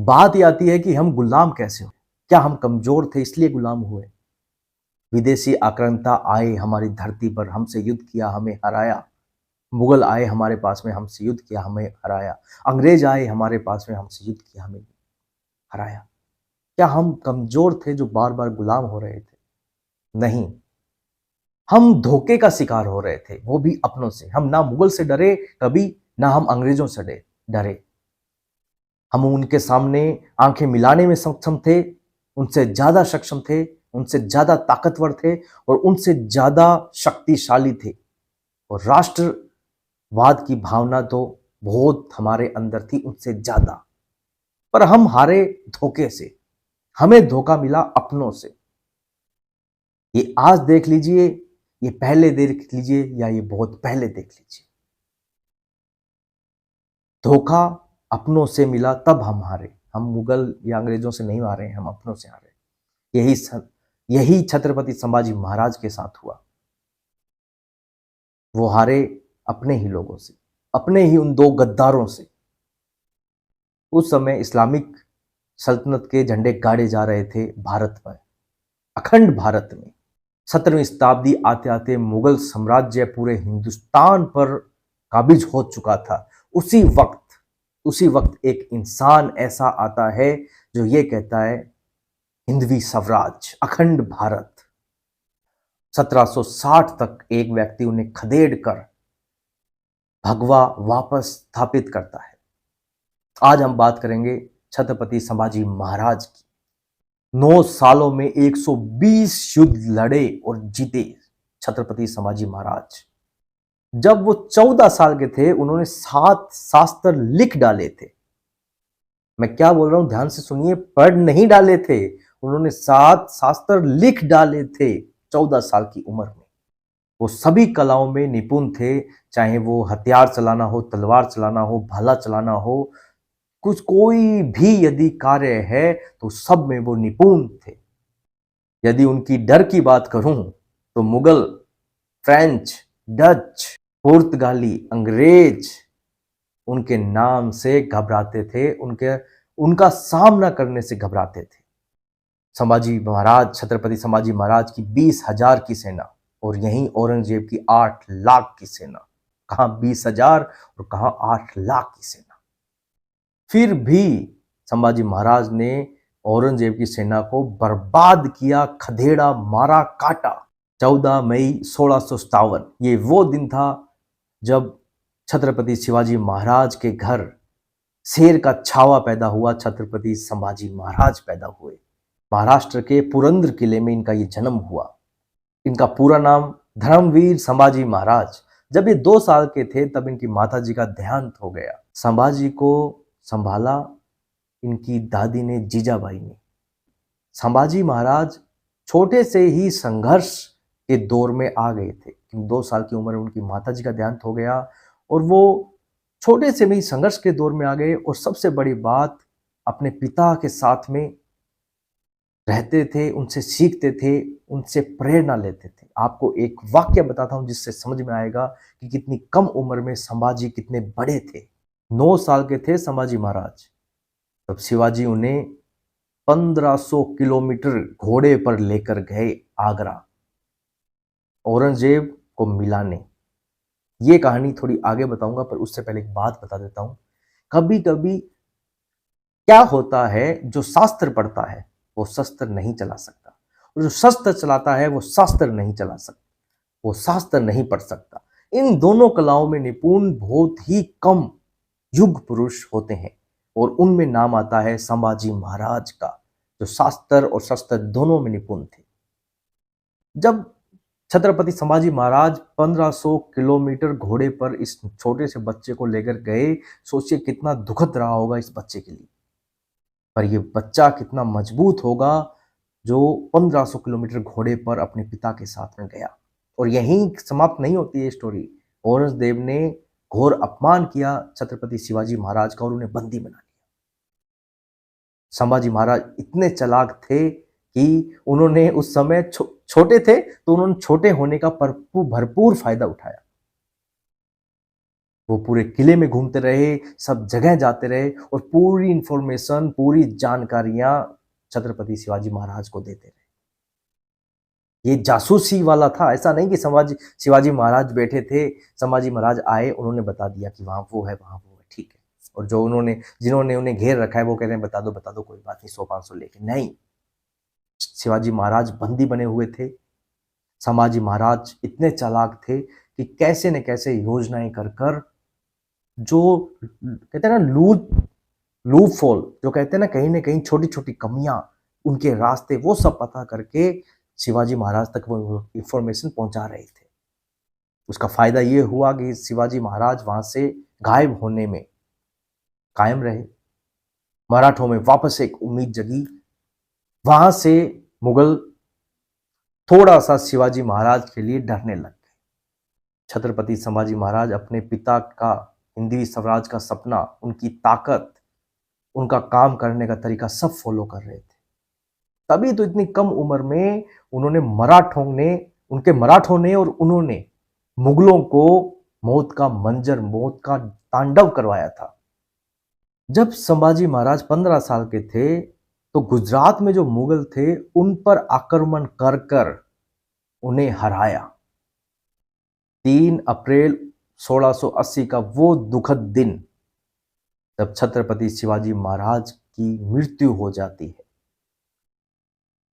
बात ये आती है कि हम गुलाम कैसे हो? क्या हम कमजोर थे इसलिए गुलाम हुए? विदेशी आक्रांता आए हमारी धरती पर, हमसे युद्ध किया, हमें हराया। मुगल आए हमारे पास में, हमसे युद्ध किया, हमें हराया। अंग्रेज आए हमारे पास में, हमसे युद्ध किया, हमें हराया। क्या हम कमजोर थे जो बार बार गुलाम हो रहे थे? नहीं, हम धोखे का शिकार हो रहे थे, वो भी अपनों से। हम ना मुगल से डरे कभी, ना हम अंग्रेजों से डरे। हम उनके सामने आंखें मिलाने में सक्षम थे, उनसे ज्यादा सक्षम थे, उनसे ज्यादा ताकतवर थे और उनसे ज्यादा शक्तिशाली थे। और राष्ट्रवाद की भावना तो बहुत हमारे अंदर थी, उनसे ज्यादा। पर हम हारे धोखे से, हमें धोखा मिला अपनों से। ये आज देख लीजिए, ये पहले देख लीजिए, या ये बहुत पहले देख लीजिए, धोखा अपनों से मिला तब हम हारे। हम मुगल या अंग्रेजों से नहीं हारे, हम अपनों से हारे। यही छत्रपति संभाजी महाराज के साथ हुआ। वो हारे अपने ही लोगों से, अपने ही उन दो गद्दारों से। उस समय इस्लामिक सल्तनत के झंडे गाड़े जा रहे थे भारत पर, अखंड भारत में। 17वीं शताब्दी आते आते मुगल साम्राज्य पूरे हिंदुस्तान पर काबिज हो चुका था। उसी वक्त एक इंसान ऐसा आता है जो ये कहता है हिंदवी स्वराज, अखंड भारत। 1760 तक एक व्यक्ति उन्हें खदेड़ कर भगवा वापस स्थापित करता है। आज हम बात करेंगे छत्रपति संभाजी महाराज की। 9 सालों में 120 युद्ध लड़े और जीते छत्रपति संभाजी महाराज। जब वो 14 साल के थे, उन्होंने 7 शास्त्र लिख डाले थे। मैं क्या बोल रहा हूं, ध्यान से सुनिए, पढ़ नहीं डाले थे, उन्होंने 7 शास्त्र लिख डाले थे 14 साल की उम्र में। वो सभी कलाओं में निपुण थे, चाहे वो हथियार चलाना हो, तलवार चलाना हो, भाला चलाना हो, कोई भी यदि कार्य है तो सब में वो निपुण थे। यदि उनकी डर की बात करूं तो मुगल, फ्रेंच, डच, पुर्तगाली, अंग्रेज उनके नाम से घबराते थे, उनका सामना करने से घबराते थे। संभाजी महाराज, छत्रपति संभाजी महाराज की 20,000 की सेना और यहीं औरंगजेब की 8 लाख की सेना। कहां 20,000 और कहां 8 लाख की सेना। फिर भी संभाजी महाराज ने औरंगजेब की सेना को बर्बाद किया, खदेड़ा, मारा, काटा। 14 मई 1657 ये वो दिन था जब छत्रपति शिवाजी महाराज के घर शेर का छावा पैदा हुआ। छत्रपति संभाजी महाराज पैदा हुए। महाराष्ट्र के पुरंदर किले में इनका ये जन्म हुआ। इनका पूरा नाम धर्मवीर संभाजी महाराज। जब ये 2 साल के थे तब इनकी माताजी का देहांत हो गया। संभाजी को संभाला इनकी दादी ने, जीजाबाई ने। संभाजी महाराज छोटे से ही संघर्ष के दौर में आ गए थे। 2 साल की उम्र में उनकी माताजी का देहांत हो गया और वो छोटे से भी संघर्ष के दौर में आ गए। और सबसे बड़ी बात, अपने पिता के साथ में रहते थे, उनसे सीखते थे, उनसे प्रेरणा लेते थे। आपको एक वाक्य बताता हूं जिससे समझ में आएगा कि कितनी कम उम्र में संभाजी कितने बड़े थे। 9 साल के थे संभाजी महाराज तब शिवाजी उन्हें 1500 किलोमीटर घोड़े पर लेकर गए आगरा, औरंगजेब को मिलाने। ये कहानी थोड़ी आगे बताऊंगा, पर उससे पहले एक बात बता देता हूं। कभी कभी क्या होता है, जो शास्त्र पढ़ता है वो शस्त्र नहीं चला सकता, और जो शस्त्र चलाता है वो शास्त्र नहीं चला सकता, वो शास्त्र नहीं पढ़ सकता। इन दोनों कलाओं में निपुण बहुत ही कम युग पुरुष होते हैं और उनमें नाम आता है संभाजी महाराज का, जो शास्त्र और शस्त्र दोनों में निपुण थे। जब छत्रपति संभाजी महाराज 1500 किलोमीटर घोड़े पर इस छोटे से बच्चे को लेकर गए, सोचिए कितना दुखद रहा होगा इस बच्चे के लिए। पर ये बच्चा कितना मजबूत होगा जो 1500 किलोमीटर घोड़े पर अपने पिता के साथ में गया। और यहीं समाप्त नहीं होती है स्टोरी। औरंगजेब ने घोर अपमान किया छत्रपति शिवाजी महाराज का और उन्हें बंदी बना लिया। संभाजी महाराज इतने चालाक थे कि उन्होंने उस समय छोटे थे तो उन्होंने छोटे होने का भरपूर फायदा उठाया। वो पूरे किले में घूमते रहे, सब जगह जाते रहे और पूरी इंफॉर्मेशन, पूरी जानकारियां छत्रपति शिवाजी महाराज को देते रहे। ये जासूसी वाला था, ऐसा नहीं कि शिवाजी महाराज बैठे थे, संभाजी महाराज आए, उन्होंने बता दिया कि वहां वो है, वहां वो है, ठीक है। और जो जिन्होंने उन्हें घेर रखा है वो कह रहे हैं बता दो कोई बात नहीं, 100-500 लेके नहीं। शिवाजी महाराज बंदी बने हुए थे। संभाजी महाराज इतने चालाक थे कि कैसे न कैसे योजनाएं कर कर, जो कहते हैं ना लूप फॉल, जो कहते हैं ना कहीं न कहीं छोटी छोटी कमियां, उनके रास्ते, वो सब पता करके शिवाजी महाराज तक वो इंफॉर्मेशन पहुंचा रहे थे। उसका फायदा ये हुआ कि शिवाजी महाराज वहां से गायब होने में कायम रहे। मराठों में वापस एक उम्मीद जगी। वहां से मुगल थोड़ा सा शिवाजी महाराज के लिए डरने लग गए। छत्रपति संभाजी महाराज अपने पिता का हिंदवी स्वराज का सपना, उनकी ताकत, उनका काम करने का तरीका सब फॉलो कर रहे थे। तभी तो इतनी कम उम्र में मराठों ने और उन्होंने मुगलों को मौत का तांडव करवाया था। जब संभाजी महाराज 15 साल के थे तो गुजरात में जो मुगल थे उन पर आक्रमण कर कर उन्हें हराया। 3 अप्रैल 1680 का वो दुखद दिन जब छत्रपति शिवाजी महाराज की मृत्यु हो जाती है,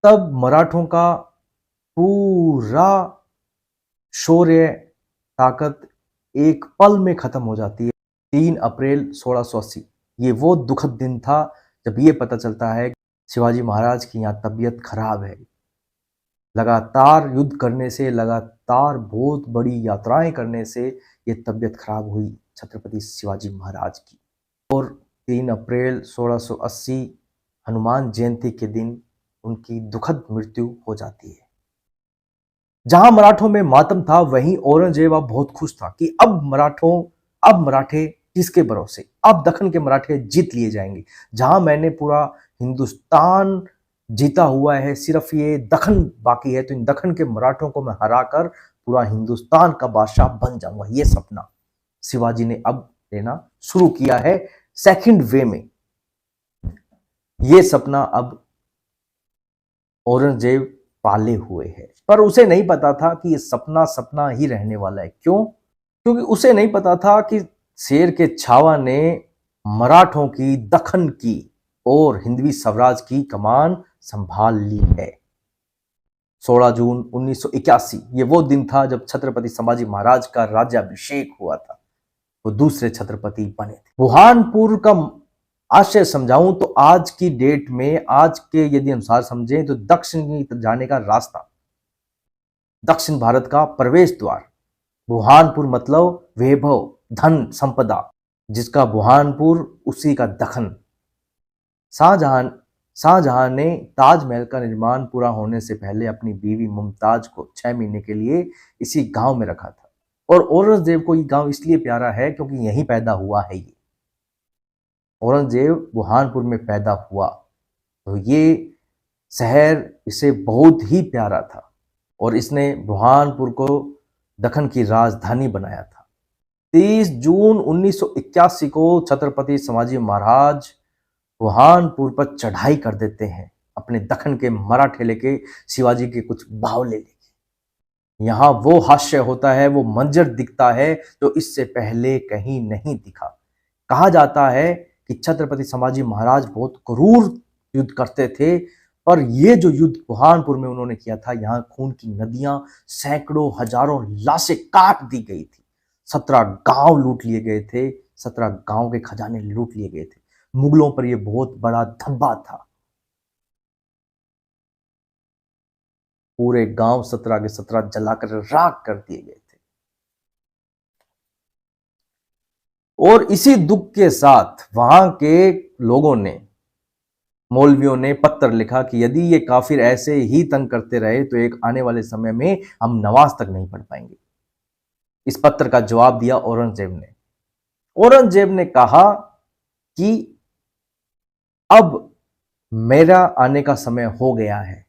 तब मराठों का पूरा शौर्य, ताकत एक पल में खत्म हो जाती है। 3 अप्रैल 1680 ये वो दुखद दिन था जब ये पता चलता है शिवाजी महाराज की यहाँ तबीयत खराब है। लगातार युद्ध करने से, लगातार बहुत बड़ी यात्राएं करने से ये तबीयत खराब हुई छत्रपति शिवाजी महाराज की। और 3 अप्रैल 1680 हनुमान जयंती के दिन उनकी दुखद मृत्यु हो जाती है। जहां मराठों में मातम था, वहीं औरंगजेब अब बहुत खुश था कि अब मराठे किसके भरोसे, अब दक्कन के मराठे जीत लिए जाएंगे। जहां मैंने पूरा हिंदुस्तान जीता हुआ है, सिर्फ ये दक्कन बाकी है, तो इन दक्कन के मराठों को मैं हराकर पूरा हिंदुस्तान का बादशाह बन जाऊंगा। ये सपना शिवाजी ने अब लेना शुरू किया है सेकंड वे में। ये सपना अब औरंगजेब पाले हुए है, पर उसे नहीं पता था कि ये सपना ही रहने वाला है। क्यों? क्योंकि उसे नहीं पता था कि शेर के छावा ने मराठों की, दक्कन की और हिंदवी स्वराज की कमान संभाल ली है। 16 जून 1981 ये वो दिन था जब छत्रपति संभाजी महाराज का राज्याभिषेक हुआ था। वो दूसरे छत्रपति बने थे। बुरहानपुर का आशय समझाऊं तो आज की डेट में, आज के यदि अनुसार समझें तो दक्षिण की जाने का रास्ता, दक्षिण भारत का प्रवेश द्वार बुरहानपुर, मतलब वैभव, धन, संपदा, जिसका बुरहानपुर उसी का दक्कन। शाहजहां ने ताजमहल का निर्माण पूरा होने से पहले अपनी बीवी मुमताज को 6 महीने के लिए इसी गांव में रखा था। और औरंगजेब को ये गांव इसलिए प्यारा है क्योंकि यहीं पैदा हुआ है। ये औरंगजेब बुरहानपुर में पैदा हुआ, तो ये शहर इसे बहुत ही प्यारा था और इसने बुरहानपुर को दक्कन की राजधानी बनाया था। 30 जून 1981 को छत्रपति संभाजी महाराज बुरहानपुर पर चढ़ाई कर देते हैं, अपने दक्कन के मराठे लेके, शिवाजी के कुछ बावले लेके। यहां वो हास्य होता है, वो मंजर दिखता है जो इससे पहले कहीं नहीं दिखा। कहा जाता है कि छत्रपति संभाजी महाराज बहुत क्रूर युद्ध करते थे, पर ये जो युद्ध बुरहानपुर में उन्होंने किया था, यहाँ खून की नदियां, सैकड़ों हजारों लाशें काट दी गई थी। 17 गांव लूट लिए गए थे, 17 गांव के खजाने लूट लिए गए थे। मुगलों पर यह बहुत बड़ा धब्बा था। पूरे गांव 17 के 17 जलाकर राख कर दिए गए थे। और इसी दुख के साथ वहां के लोगों ने, मौलवियों ने पत्र लिखा कि यदि ये काफिर ऐसे ही तंग करते रहे तो एक आने वाले समय में हम नमाज तक नहीं पढ़ पाएंगे। इस पत्र का जवाब दिया औरंगजेब ने। औरंगजेब ने कहा कि अब मेरा आने का समय हो गया है,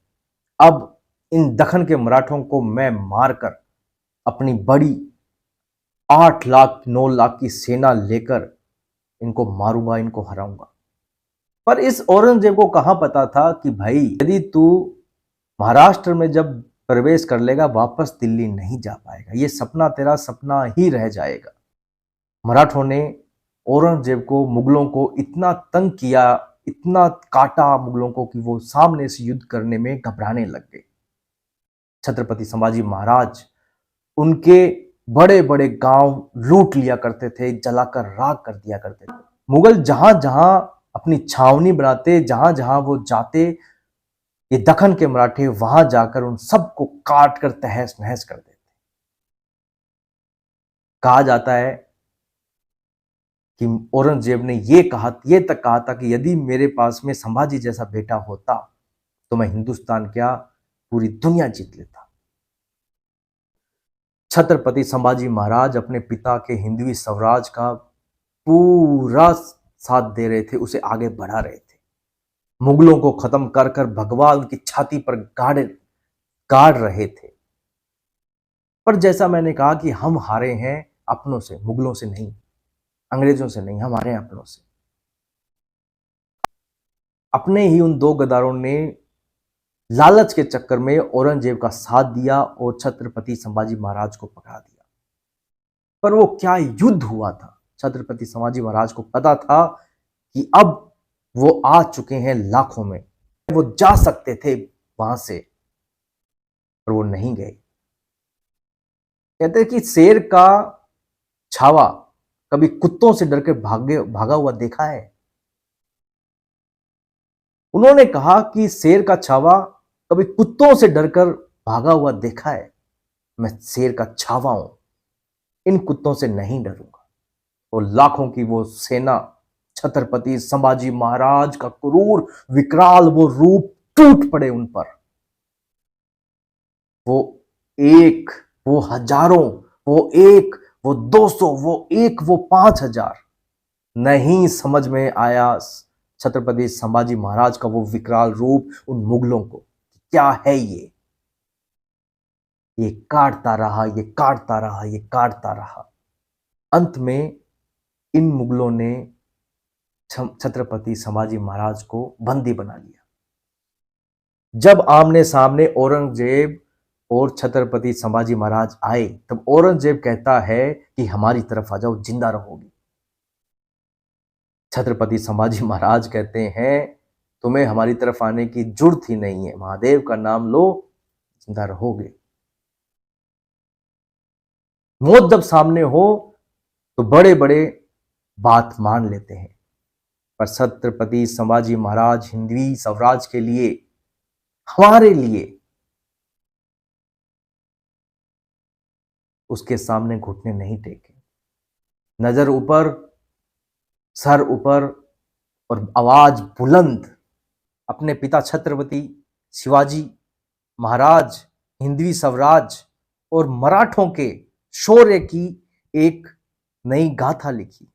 अब इन दक्कन के मराठों को मैं मारकर अपनी बड़ी 8 लाख 9 लाख की सेना लेकर इनको मारूंगा, इनको हराऊंगा। पर इस औरंगजेब को कहां पता था कि भाई यदि तू महाराष्ट्र में जब प्रवेश कर लेगा वापस दिल्ली नहीं जा पाएगा, ये सपना तेरा सपना ही रह जाएगा। मराठों ने औरंगजेब को, मुगलों को इतना तंग किया, इतना काटा मुगलों को कि वो सामने से युद्ध करने में घबराने लग गए। छत्रपति संभाजी महाराज उनके बड़े बड़े गांव लूट लिया करते थे, जलाकर राख कर दिया करते थे। मुगल जहां जहां अपनी छावनी बनाते, जहां जहां वो जाते, ये दक्कन के मराठे वहां जाकर उन सबको काट कर तहस नहस कर देते। कहा जाता है कि औरंगजेब ने ये तक कहा था कि यदि मेरे पास में संभाजी जैसा बेटा होता तो मैं हिंदुस्तान क्या पूरी दुनिया जीत लेता। छत्रपति संभाजी महाराज अपने पिता के हिंदवी स्वराज का पूरा साथ दे रहे थे, उसे आगे बढ़ा रहे थे। मुगलों को खत्म कर कर भगवा उनकी छाती पर गाड़ रहे थे। पर जैसा मैंने कहा कि हम हारे हैं अपनों से, मुगलों से नहीं, अंग्रेजों से नहीं, हम हारे हैं अपनों से। अपने ही उन दो गद्दारों ने लालच के चक्कर में औरंगजेब का साथ दिया और छत्रपति संभाजी महाराज को पकड़ा दिया। पर वो क्या युद्ध हुआ था। छत्रपति संभाजी महाराज को पता था कि अब वो आ चुके हैं लाखों में, वो जा सकते थे वहां से, पर वो नहीं गए। कहते हैं कि शेर का छावा कभी कुत्तों से डर के भागा हुआ देखा है। उन्होंने कहा कि शेर का छावा कभी कुत्तों से डरकर भागा हुआ देखा है, मैं शेर का छावा हूं, इन कुत्तों से नहीं डरूंगा। और लाखों की वो सेना, छत्रपति संभाजी महाराज का क्रूर विकराल वो रूप टूट पड़े उन पर। वो एक, वो हजारों, वो एक, वो 200, वो एक, वो 5,000, नहीं समझ में आया छत्रपति संभाजी महाराज का वो विकराल रूप उन मुगलों को। क्या है ये काटता रहा, ये काटता रहा, ये काटता रहा। अंत में इन मुगलों ने छत्रपति संभाजी महाराज को बंदी बना लिया। जब आमने सामने औरंगजेब और छत्रपति संभाजी महाराज आए तब औरंगजेब कहता है कि हमारी तरफ आ जाओ, जिंदा रहोगे। छत्रपति संभाजी महाराज कहते हैं तुम्हें हमारी तरफ आने की जरूरत ही नहीं है, महादेव का नाम लो, जिंदा रहोगे। मौत जब सामने हो तो बड़े बड़े बात मान लेते हैं, पर छत्रपति संभाजी महाराज हिंदवी स्वराज के लिए, हमारे लिए, उसके सामने घुटने नहीं टेके। नजर ऊपर, सर ऊपर और आवाज बुलंद। अपने पिता छत्रपति शिवाजी महाराज, हिंदवी स्वराज और मराठों के शौर्य की एक नई गाथा लिखी।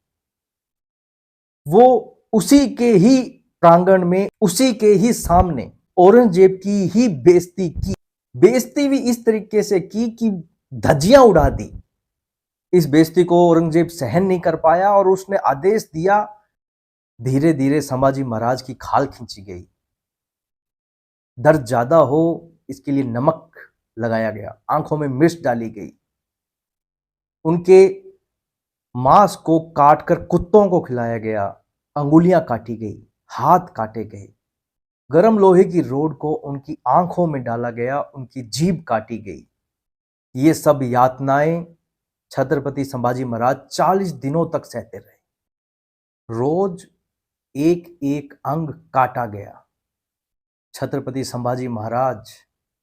वो उसी के ही प्रांगण में, उसी के ही सामने औरंगजेब की ही बेइज्जती की। बेइज्जती भी इस तरीके से की कि धज्जियां उड़ा दी। इस बेइज्जती को औरंगजेब सहन नहीं कर पाया और उसने आदेश दिया, धीरे धीरे संभाजी महाराज की खाल खींची गई। दर्द ज्यादा हो इसके लिए नमक लगाया गया, आंखों में मिर्च डाली गई, उनके मांस को काटकर कुत्तों को खिलाया गया, अंगुलियां काटी गई, हाथ काटे गए, गरम लोहे की रोड को उनकी आंखों में डाला गया, उनकी जीभ काटी गई। ये सब यातनाएं छत्रपति संभाजी महाराज 40 दिनों तक सहते रहे। रोज एक एक अंग काटा गया। छत्रपति संभाजी महाराज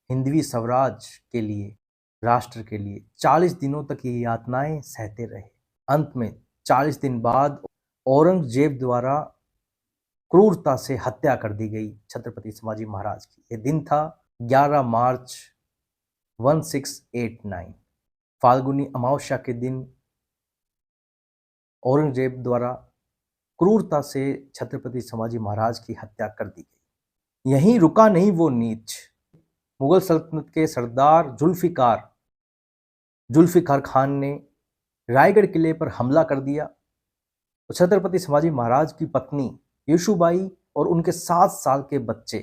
हिंदवी स्वराज के लिए, राष्ट्र के लिए 40 दिनों तक ये यातनाएं सहते रहे। अंत में 40 दिन बाद औरंगजेब द्वारा क्रूरता से हत्या कर दी गई छत्रपति संभाजी महाराज की। यह दिन था 11 मार्च 1689। फाल्गुनी अमावस्या के दिन औरंगजेब द्वारा क्रूरता से छत्रपति संभाजी महाराज की हत्या कर दी गई। यहीं रुका नहीं वो नीच। मुगल सल्तनत के सरदार जुल्फिकार खान ने रायगढ़ किले पर हमला कर दिया। तो छत्रपति शिवाजी महाराज की पत्नी येशुबाई और उनके 7 साल के बच्चे,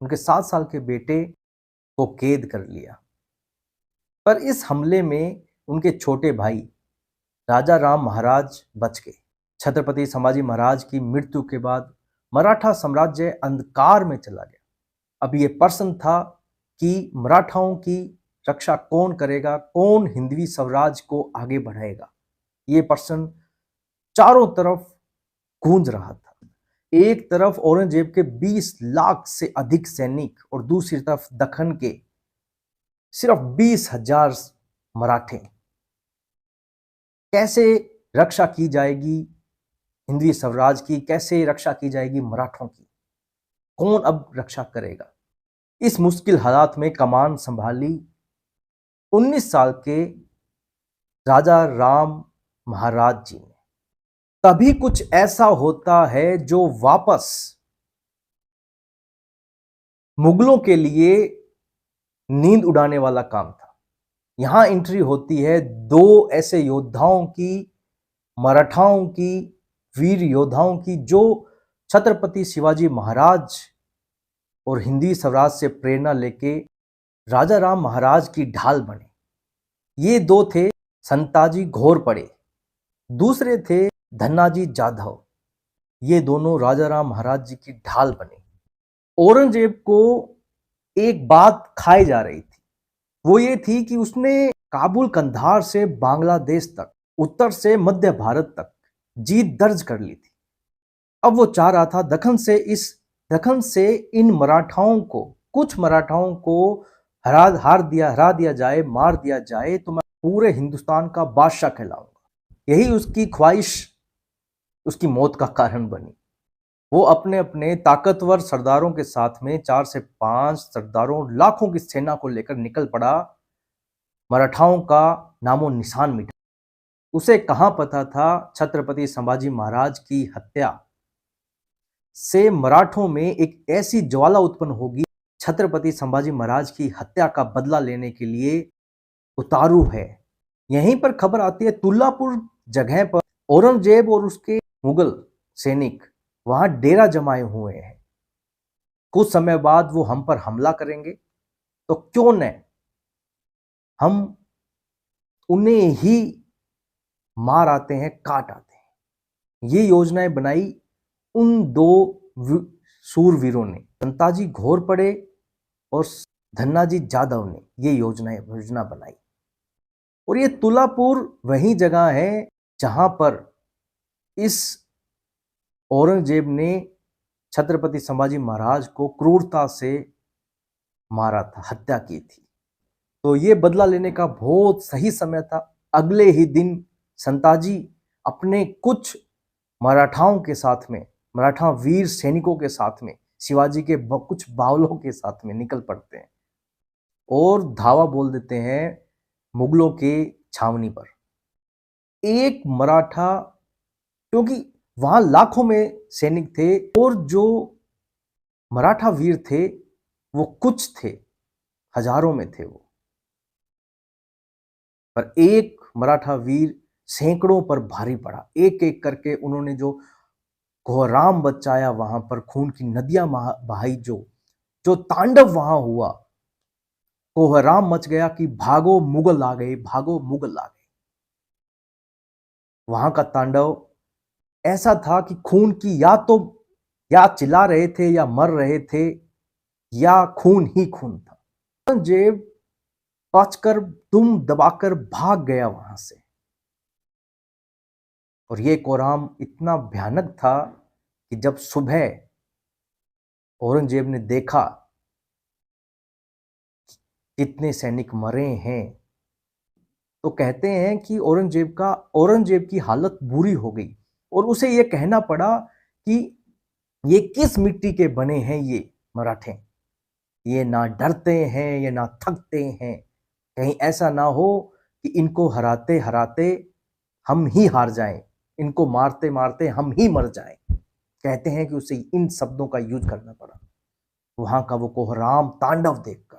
उनके 7 साल के बेटे को कैद कर लिया। पर इस हमले में उनके छोटे भाई राजा राम महाराज बच गए। छत्रपति संभाजी महाराज की मृत्यु के बाद मराठा साम्राज्य अंधकार में चला गया। अब ये प्रश्न था कि मराठाओं की रक्षा कौन करेगा, कौन हिंदवी स्वराज को आगे बढ़ाएगा। ये प्रश्न चारों तरफ गूंज रहा था। एक तरफ औरंगजेब के 20 लाख से अधिक सैनिक और दूसरी तरफ दक्कन के सिर्फ 20,000 मराठे। कैसे रक्षा की जाएगी हिंदवी स्वराज की, कैसे रक्षा की जाएगी मराठों की, कौन अब रक्षा करेगा। इस मुश्किल हालात में कमान संभाली 19 साल के राजा राम महाराज जी ने। तभी कुछ ऐसा होता है जो वापस मुगलों के लिए नींद उड़ाने वाला काम था। यहां एंट्री होती है दो ऐसे योद्धाओं की, मराठाओं की, वीर योद्धाओं की, जो छत्रपति शिवाजी महाराज और हिंदवी स्वराज से प्रेरणा लेके राजा राम महाराज की ढाल बने। ये दो थे संताजी घोरपड़े, दूसरे थे धन्नाजी जाधव। ये दोनों राजा राम महाराज जी की ढाल बने। औरंगजेब को एक बात खाई जा रही थी, वो ये थी कि उसने काबुल कंधार से बांग्लादेश तक, उत्तर से मध्य भारत तक जीत दर्ज कर ली थी। अब वो चाह रहा था दक्कन से इन मराठाओं को, कुछ मराठाओं को हरा दिया जाए, मार दिया जाए, तो मैं पूरे हिंदुस्तान का बादशाह कहलाऊंगा। यही उसकी ख्वाहिश उसकी मौत का कारण बनी। वो अपने अपने ताकतवर सरदारों के साथ में 4 से 5 सरदारों, लाखों की सेना को लेकर निकल पड़ा। मराठाओं का नामो निशान मिटा। उसे कहां पता था छत्रपति संभाजी महाराज की हत्या से मराठों में एक ऐसी ज्वाला उत्पन्न होगी, छत्रपति संभाजी महाराज की हत्या का बदला लेने के लिए उतारू है। यहीं पर खबर आती है तुल्लापुर जगह पर औरंगजेब और उसके मुगल सैनिक वहां डेरा जमाए हुए हैं। कुछ समय बाद वो हम पर हमला करेंगे, तो क्यों न हम उन्हें ही मार आते हैं, काट आते हैं। ये योजनाएं बनाई उन दो सूरवीरों ने, संताजी घोरपड़े और धन्नाजी जाधव ने ये योजना बनाई। और ये तुल्लापुर वही जगह है जहां पर इस औरंगजेब ने छत्रपति संभाजी महाराज को क्रूरता से मारा था, हत्या की थी। तो ये बदला लेने का बहुत सही समय था। अगले ही दिन संताजी अपने कुछ मराठाओं के साथ में, मराठा वीर सैनिकों के साथ में, शिवाजी के कुछ बावलों के साथ में निकल पड़ते हैं और धावा बोल देते हैं मुगलों के छावनी पर। एक मराठा, क्योंकि वहां लाखों में सैनिक थे और जो मराठा वीर थे वो कुछ थे, हजारों में थे वो, पर एक मराठा वीर सैकड़ों पर भारी पड़ा। एक एक करके उन्होंने जो कोहराम बचाया, वहां पर खून की नदियां बहाई, जो तांडव वहां हुआ, कोहराम मच गया कि भागो मुगल आ गए, भागो मुगल आ गए। वहां का तांडव ऐसा था कि खून की या चिल्ला रहे थे या मर रहे थे, या खून ही खून था। औरंगजेब बचकर दुम दबाकर भाग गया वहां से। और ये कोहराम इतना भयानक था कि जब सुबह औरंगजेब ने देखा कितने सैनिक मरे हैं, तो कहते हैं कि औरंगजेब की हालत बुरी हो गई और उसे यह कहना पड़ा कि ये किस मिट्टी के बने हैं ये मराठे, ये ना डरते हैं, ये ना थकते हैं। कहीं ऐसा ना हो कि इनको हराते हराते हम ही हार जाएं, इनको मारते मारते हम ही मर जाएं। कहते हैं कि उसे इन शब्दों का यूज करना पड़ा वहां का वो कोहराम तांडव देखकर।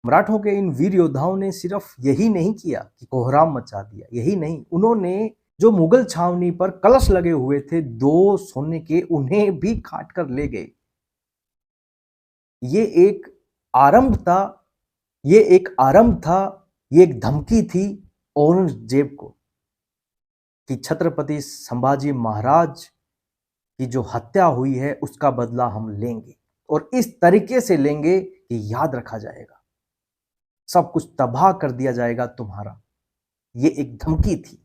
मराठों के इन वीर योद्धाओं ने सिर्फ यही नहीं किया कि कोहराम मचा दिया, यही नहीं, उन्होंने जो मुगल छावनी पर कलश लगे हुए थे 2 सोने के, उन्हें भी काट कर ले गए। ये एक आरंभ था, ये एक आरंभ था, ये एक धमकी थी औरंगजेब को कि छत्रपति संभाजी महाराज की जो हत्या हुई है उसका बदला हम लेंगे, और इस तरीके से लेंगे कि याद रखा जाएगा, सब कुछ तबाह कर दिया जाएगा तुम्हारा। ये एक धमकी थी।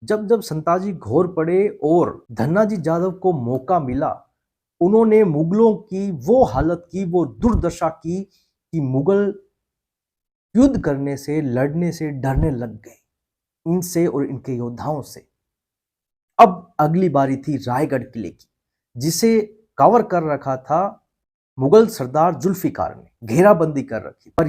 जब जब संताजी घोर पड़े और धन्नाजी जाधव को मौका मिला, उन्होंने मुगलों की वो हालत की, वो दुर्दशा की कि मुगल युद्ध करने से, लड़ने से डरने लग गए, इनसे और इनके योद्धाओं से। अब अगली बारी थी रायगढ़ किले की, जिसे कवर कर रखा था मुगल सरदार जुल्फिकार ने, घेराबंदी कर रखी। पर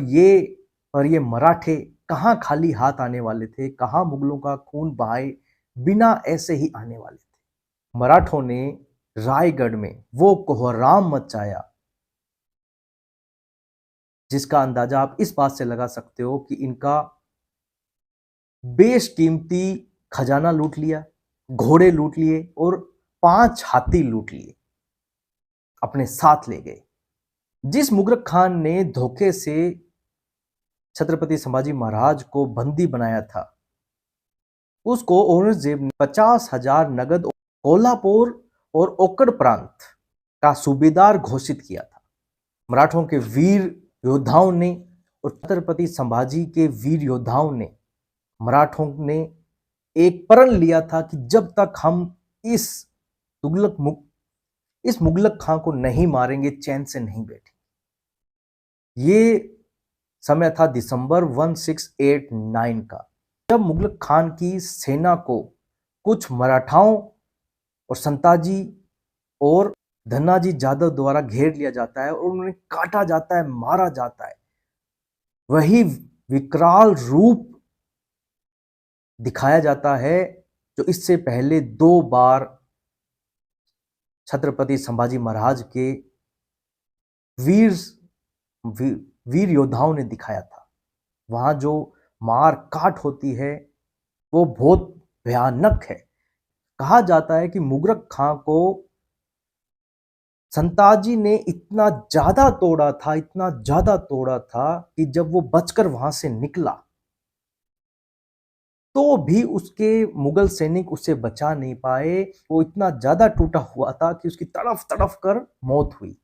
ये मराठे कहाँ खाली हाथ आने वाले थे, कहाँ मुगलों का खून बहाए बिना ऐसे ही आने वाले थे। मराठों ने रायगढ़ में वो कोहराम मचाया जिसका अंदाजा आप इस बात से लगा सकते हो कि इनका बेशकीमती खजाना लूट लिया, घोड़े लूट लिए और 5 हाथी लूट लिए, अपने साथ ले गए। जिस मुगरक खान ने धोखे से छत्रपति संभाजी महाराज को बंदी बनाया था, उसको औरंगजेब ने 50,000 नगद कोल्हापुर और ओक्कड़ प्रांत का सूबेदार घोषित किया था। मराठों के वीर योद्धाओं ने और छत्रपति संभाजी के वीर योद्धाओं ने, मराठों ने एक प्रण लिया था कि जब तक हम इस मुगलक खां को नहीं मारेंगे, चैन से नहीं बैठेंगे। ये समय था दिसंबर 1689 का, जब मुगलक खान की सेना को कुछ मराठाओं और संताजी और धन्नाजी जाधव द्वारा घेर लिया जाता है और उन्हें काटा जाता है, मारा जाता है। वही विकराल रूप दिखाया जाता है जो इससे पहले 2 बार छत्रपति संभाजी महाराज के वीर योद्धाओं ने दिखाया था। वहां जो मार काट होती है वो बहुत भयानक है। कहा जाता है कि मुगरक खां को संताजी ने इतना ज्यादा तोड़ा था, इतना ज्यादा तोड़ा था कि जब वो बचकर वहां से निकला तो भी उसके मुगल सैनिक उसे बचा नहीं पाए। वो इतना ज्यादा टूटा हुआ था कि उसकी तड़फ तड़फ कर मौत हुई।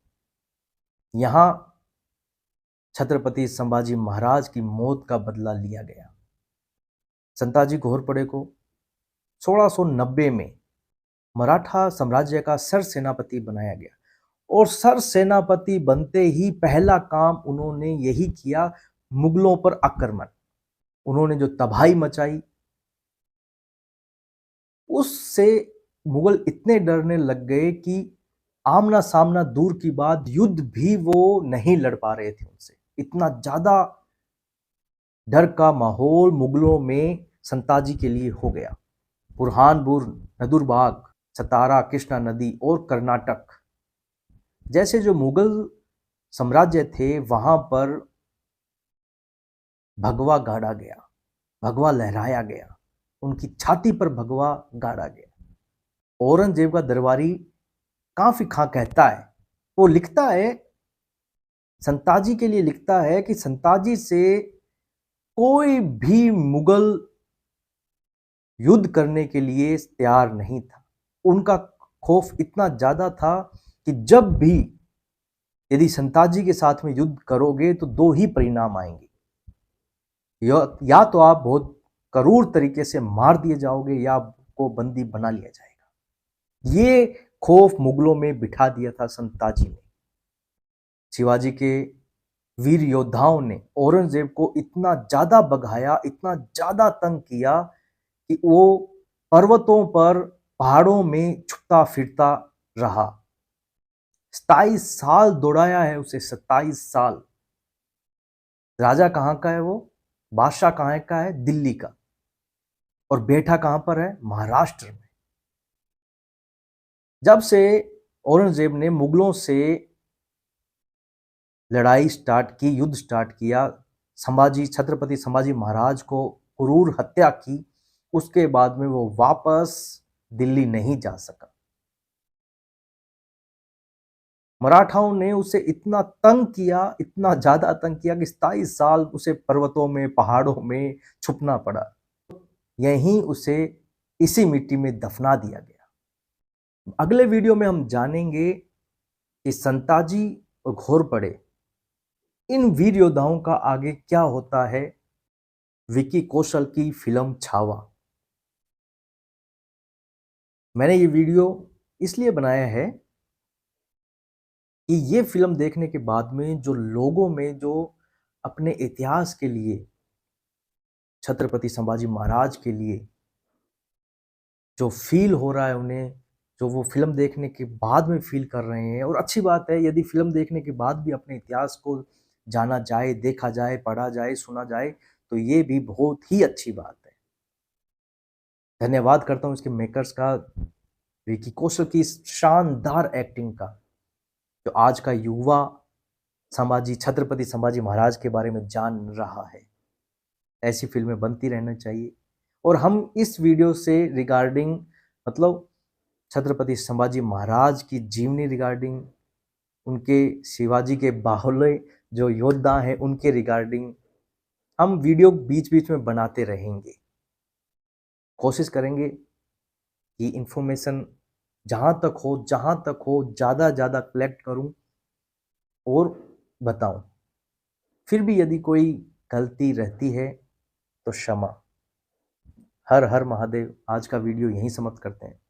यहां छत्रपति संभाजी महाराज की मौत का बदला लिया गया। संताजी घोरपड़े को 1690 में मराठा साम्राज्य का सर सेनापति बनाया गया और सर सेनापति बनते ही पहला काम उन्होंने यही किया, मुगलों पर आक्रमण। उन्होंने जो तबाही मचाई उससे मुगल इतने डरने लग गए कि आमना सामना दूर की बात, युद्ध भी वो नहीं लड़ पा रहे थे उनसे। इतना ज्यादा डर का माहौल मुगलों में संताजी के लिए हो गया। बुरहानपुर, नदुरबाग, सतारा, कृष्णा नदी और कर्नाटक जैसे जो मुगल साम्राज्य थे वहां पर भगवा गाड़ा गया, भगवा लहराया गया, उनकी छाती पर भगवा गाड़ा गया। औरंगजेब का दरबारी काफी खां कहता है, वो लिखता है, संताजी के लिए लिखता है कि संताजी से कोई भी मुगल युद्ध करने के लिए तैयार नहीं था। उनका खौफ इतना ज्यादा था कि जब भी यदि संताजी के साथ में युद्ध करोगे तो 2 ही परिणाम आएंगे, या तो आप बहुत क्रूर तरीके से मार दिए जाओगे या आपको बंदी बना लिया जाएगा। ये खौफ मुगलों में बिठा दिया था संताजी ने। शिवाजी के वीर योद्धाओं ने औरंगजेब को इतना ज्यादा भगाया, इतना ज्यादा तंग किया कि वो पर्वतों पर, पहाड़ों में छुपता फिरता रहा। 27 साल दौड़ाया है उसे, 27 साल। राजा कहां का है वो, बादशाह कहां का है, दिल्ली का, और बैठा कहां पर है, महाराष्ट्र में। जब से औरंगजेब ने मुगलों से लड़ाई स्टार्ट की, युद्ध स्टार्ट किया, छत्रपति संभाजी महाराज को क्रूर हत्या की, उसके बाद में वो वापस दिल्ली नहीं जा सका। मराठाओं ने उसे इतना तंग किया, इतना ज्यादा तंग किया कि 27 साल उसे पर्वतों में, पहाड़ों में छुपना पड़ा। यहीं उसे इसी मिट्टी में दफना दिया गया। अगले वीडियो में हम जानेंगे कि संताजी और घोरपड़े, इन वीर योद्धाओं का आगे क्या होता है। विकी कौशल की फिल्म छावा। मैंने ये वीडियो इसलिए बनाया है कि ये फिल्म देखने के बाद में जो लोगों में जो अपने इतिहास के लिए, छत्रपति संभाजी महाराज के लिए जो फील हो रहा है उन्हें, जो वो फिल्म देखने के बाद में फील कर रहे हैं। और अच्छी बात है, यदि फिल्म देखने के बाद भी अपने इतिहास को जाना जाए, देखा जाए, पढ़ा जाए, सुना जाए, तो ये भी बहुत ही अच्छी बात है। धन्यवाद करता हूँ इसके मेकर्स का, विकी कौशल की इस शानदार एक्टिंग का, जो आज का युवा छत्रपति संभाजी महाराज के बारे में जान रहा है। ऐसी फिल्में बनती रहना चाहिए। और हम इस वीडियो से रिगार्डिंग, मतलब छत्रपति संभाजी महाराज की जीवनी रिगार्डिंग, उनके शिवाजी के बाहुल्य जो योद्धा हैं उनके रिगार्डिंग हम वीडियो बीच बीच में बनाते रहेंगे। कोशिश करेंगे कि इंफॉर्मेशन जहाँ तक हो ज़्यादा कलेक्ट करूं और बताऊं। फिर भी यदि कोई गलती रहती है तो क्षमा। हर हर महादेव। आज का वीडियो यहीं समाप्त करते हैं।